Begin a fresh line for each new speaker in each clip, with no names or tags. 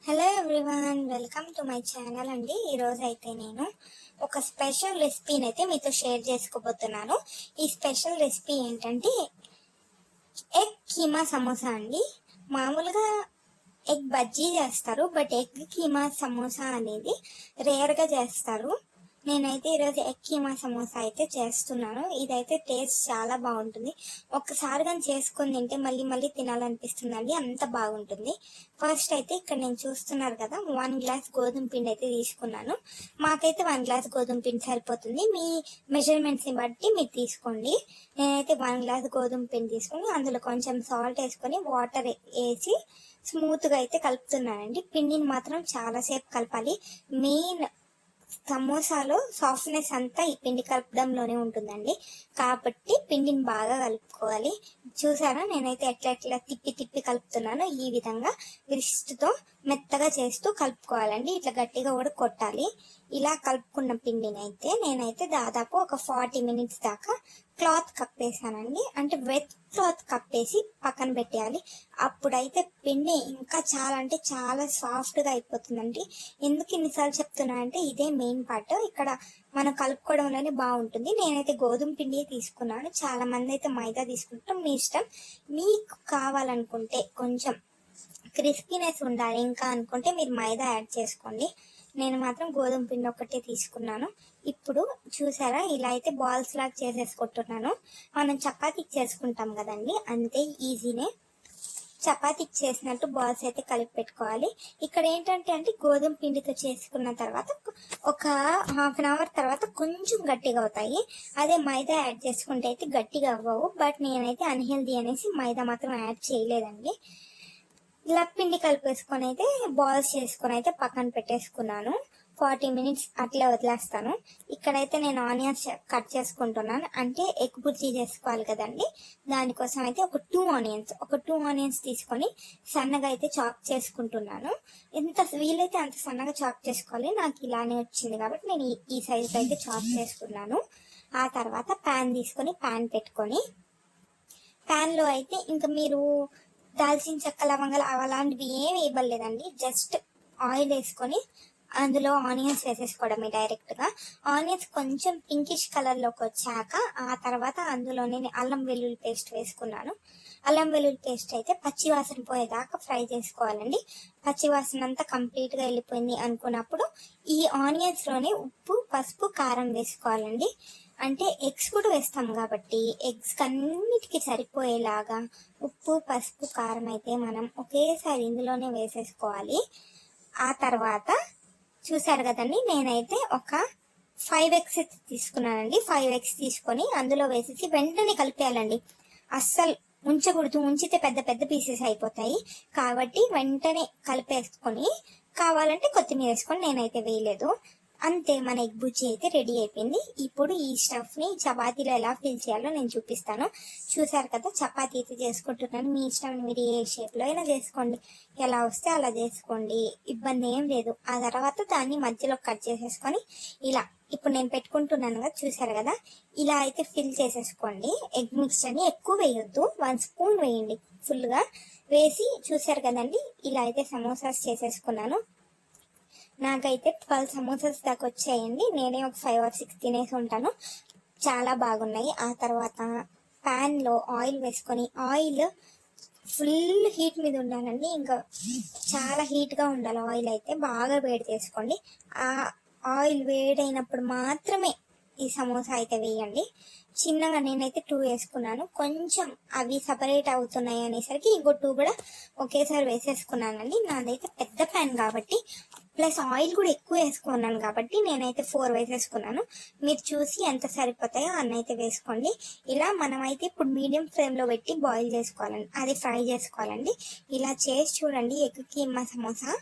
Hello everyone, welcome to my channel అండి. ఈరోజు అయితే నేను ఒక స్పెషల్ రెసిపీని అయితే మీతో షేర్ చేసుకోబోతున్నాను. ఈ స్పెషల్ రెసిపీ ఏంటంటే ఎగ్ కీమా సమోసా అండి. మామూలుగా ఎగ్ బజ్జీ చేస్తారు, బట్ ఎగ్ కీమా సమోసా అనేది రేర్గా చేస్తారు. నేనైతే ఈరోజు ఎగ్ కీమా సమోసా అయితే చేస్తున్నాను. ఇదైతే టేస్ట్ చాలా బాగుంటుంది. ఒక్కసారి కానీ చేసుకొని తింటే మళ్ళీ మళ్ళీ తినాలనిపిస్తుందండి, అంత బాగుంటుంది. ఫస్ట్ అయితే ఇక్కడ నేను చూస్తున్నారు కదా, 1 గ్లాస్ గోధుమ పిండి అయితే తీసుకున్నాను. మాకైతే 1 గ్లాస్ గోధుమ పిండి సరిపోతుంది. మీ మెజర్మెంట్స్ని బట్టి మీరు తీసుకోండి. నేనైతే 1 గ్లాస్ గోధుమ పిండి తీసుకొని అందులో కొంచెం సాల్ట్ వేసుకొని వాటర్ వేసి స్మూత్గా అయితే కలుపుతున్నానండి. పిండిని మాత్రం చాలాసేపు కలపాలి. మెయిన్ సమోసాలో సాఫ్ట్నెస్ అంతా ఈ పిండి కలపడంలోనే ఉంటుందండి, కాబట్టి పిండిని బాగా కలుపుకోవాలి. చూసారా, నేనైతే ఎట్లా తిప్పి తిప్పి కలుపుతున్నాను. ఈ విధంగా విరిస్ట్తో మెత్తగా చేస్తూ కలుపుకోవాలండి. ఇట్లా గట్టిగా కూడా కొట్టాలి. ఇలా కలుపుకున్న పిండిని అయితే నేనైతే దాదాపు ఒక 40 మినిట్స్ దాకా క్లాత్ కప్పేసానండి. అంటే వెట్ క్లాత్ కప్పేసి పక్కన పెట్టేయాలి. అప్పుడైతే పిండి ఇంకా చాలా అంటే చాలా సాఫ్ట్గా అయిపోతుందండి. ఎందుకు ఇన్నిసార్లు చెప్తున్నా అంటే ఇదే మెయిన్ పార్ట్. ఇక్కడ మనం కలుపుకోవడంలోనే బాగుంటుంది. నేనైతే గోధుమ పిండి తీసుకున్నాను. చాలా మంది అయితే మైదా తీసుకుంటాం, మీ ఇష్టం. మీకు కావాలనుకుంటే కొంచెం క్రిస్పీనెస్ ఉండాలి ఇంకా అనుకుంటే మీరు మైదా యాడ్ చేసుకోండి. నేను మాత్రం గోధుమ పిండి ఒకటే తీసుకున్నాను. ఇప్పుడు చూసారా, ఇలా అయితే బాల్స్ లాగా చేసేసుకుంటున్నాను. మనం చపాతీకి చేసుకుంటాం కదండి, అంతే ఈజీనే. చపాతీకి చేసినట్టు బాల్స్ అయితే కలిపి పెట్టుకోవాలి. ఇక్కడ ఏంటంటే గోధుమ పిండితో చేసుకున్న తర్వాత ఒక ½ అన్ అవర్ తర్వాత కొంచెం గట్టిగా అవుతాయి. అదే మైదా యాడ్ చేసుకుంటే అయితే గట్టిగా అవ్వవు. బట్ నేనైతే అన్హెల్దీ అనేసి మైదా మాత్రం యాడ్ చేయలేదండి. ఇలా పిండి కలిపేసుకొని అయితే బాల్స్ చేసుకొని అయితే పక్కన పెట్టేసుకున్నాను. 40 మినిట్స్ అట్లా వదిలేస్తాను. ఇక్కడైతే నేను ఆనియన్స్ కట్ చేసుకుంటున్నాను. అంటే ఎగ్ బుర్జీ చేసుకోవాలి కదండి, దానికోసం అయితే ఒక 2 ఆనియన్స్ తీసుకొని సన్నగా అయితే చాప్ చేసుకుంటున్నాను. ఎంత వీలైతే అంత సన్నగా చాప్ చేసుకోవాలి. నాకు ఇలానే వచ్చింది కాబట్టి నేను ఈ సైజుకి అయితే చాప్ చేసుకున్నాను. ఆ తర్వాత ప్యాన్ తీసుకొని ప్యాన్ పెట్టుకొని ప్యాన్లో అయితే ఇంకా మీరు దాల్చిన చెక్క, లవంగాలు అలాంటివి ఏమి ఇవ్వలేదండి. జస్ట్ ఆయిల్ వేసుకొని అందులో ఆనియన్స్ వేసేసుకోవడమే డైరెక్ట్గా. ఆనియన్స్ కొంచెం పింకిష్ కలర్లోకి వచ్చాక ఆ తర్వాత అందులోనే అల్లం వెల్లుల్లి పేస్ట్ వేసుకున్నాను. అల్లం వెల్లుల్లి పేస్ట్ అయితే పచ్చివాసన పోయేదాకా ఫ్రై చేసుకోవాలండి. పచ్చివాసన అంతా కంప్లీట్గా వెళ్ళిపోయింది అనుకున్నప్పుడు ఈ ఆనియన్స్లోనే ఉప్పు, పసుపు, కారం వేసుకోవాలండి. అంటే ఎగ్స్ కూడా వేస్తాం కాబట్టి ఎగ్స్ అన్నిటికీ సరిపోయేలాగా ఉప్పు, పసుపు, కారం అయితే మనం ఒకేసారి ఇందులోనే వేసేసుకోవాలి. ఆ తర్వాత చూసారు కదండి, నేనైతే ఒక 5 eggs తీసుకున్నానండి. 5 eggs తీసుకొని అందులో వేసేసి వెంటనే కలిపేయాలండి. అస్సలు ఉంచకూడదు, ఉంచితే పెద్ద పెద్ద పీసెస్ అయిపోతాయి. కాబట్టి వెంటనే కలిపేసుకొని కావాలంటే కొత్తిమీర వేసుకొని, నేనైతే వేయలేదు. అంతే, మన ఎగ్ బుజ్జి అయితే రెడీ అయిపోయింది. ఇప్పుడు ఈ స్టఫ్ని చపాతీలో ఎలా ఫిల్ చేయాలో నేను చూపిస్తాను. చూసారు కదా, చపాతీ అయితే చేసుకుంటున్నాను. మీ ఇష్టం, మీరు ఏ షేప్లో అయినా చేసుకోండి, ఎలా వస్తే అలా చేసుకోండి, ఇబ్బంది ఏం లేదు. ఆ తర్వాత దాన్ని మధ్యలో కట్ చేసేసుకొని ఇలా ఇప్పుడు నేను పెట్టుకుంటున్నాను కదా, చూసారు కదా, ఇలా అయితే ఫిల్ చేసేసుకోండి. ఎగ్ మిక్స్చర్ని ఎక్కువ వేయొద్దు, 1 స్పూన్ వేయండి ఫుల్గా వేసి. చూసారు కదండి, ఇలా అయితే సమోసాస్ చేసేసుకున్నాను. నాకైతే 12 సమోసాస్ దాకా వచ్చాయండి. నేనే ఒక 5 or 6 తినేసి ఉంటాను. చాలా బాగున్నాయి. ఆ తర్వాత ప్యాన్లో ఆయిల్ వేసుకొని, ఆయిల్ ఫుల్ హీట్ మీద ఉండాలండి. ఇంకా చాలా హీట్గా ఉండాలి. ఆయిల్ అయితే బాగా వేడి చేసుకోండి. ఆ ఆయిల్ వేడైనప్పుడు మాత్రమే ఈ సమోసా అయితే వేయండి. చిన్నగా నేనైతే 2 వేసుకున్నాను. కొంచెం అవి సపరేట్ అవుతున్నాయి అనేసరికి ఇంకో 2 కూడా ఒకేసారి వేసేసుకున్నానండి. నాదైతే పెద్ద ప్యాన్ కాబట్టి ప్లస్ ఆయిల్ కూడా ఎక్కువ వేసుకున్నాను కాబట్టి నేనైతే 4 వేసేసుకున్నాను. మీరు చూసి ఎంత సరిపోతాయో అన్నైతే వేసుకోండి. ఇలా మనమైతే ఇప్పుడు మీడియం ఫ్లేమ్లో పెట్టి బాయిల్ చేసుకోవాలండి, అది ఫ్రై చేసుకోవాలండి. ఇలా చేసి చూడండి, ఎగ్ కీమా సమోసా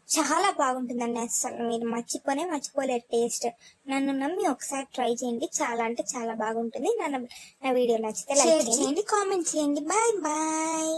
చాలా బాగుంటుందండి. అసలు మీరు మర్చిపోలేరు టేస్ట్. నన్ను నమ్మి ఒకసారి ట్రై చేయండి, చాలా అంటే చాలా బాగుంటుంది. నా వీడియో నచ్చితే లైక్ చేయండి, కామెంట్ చేయండి. Bye bye.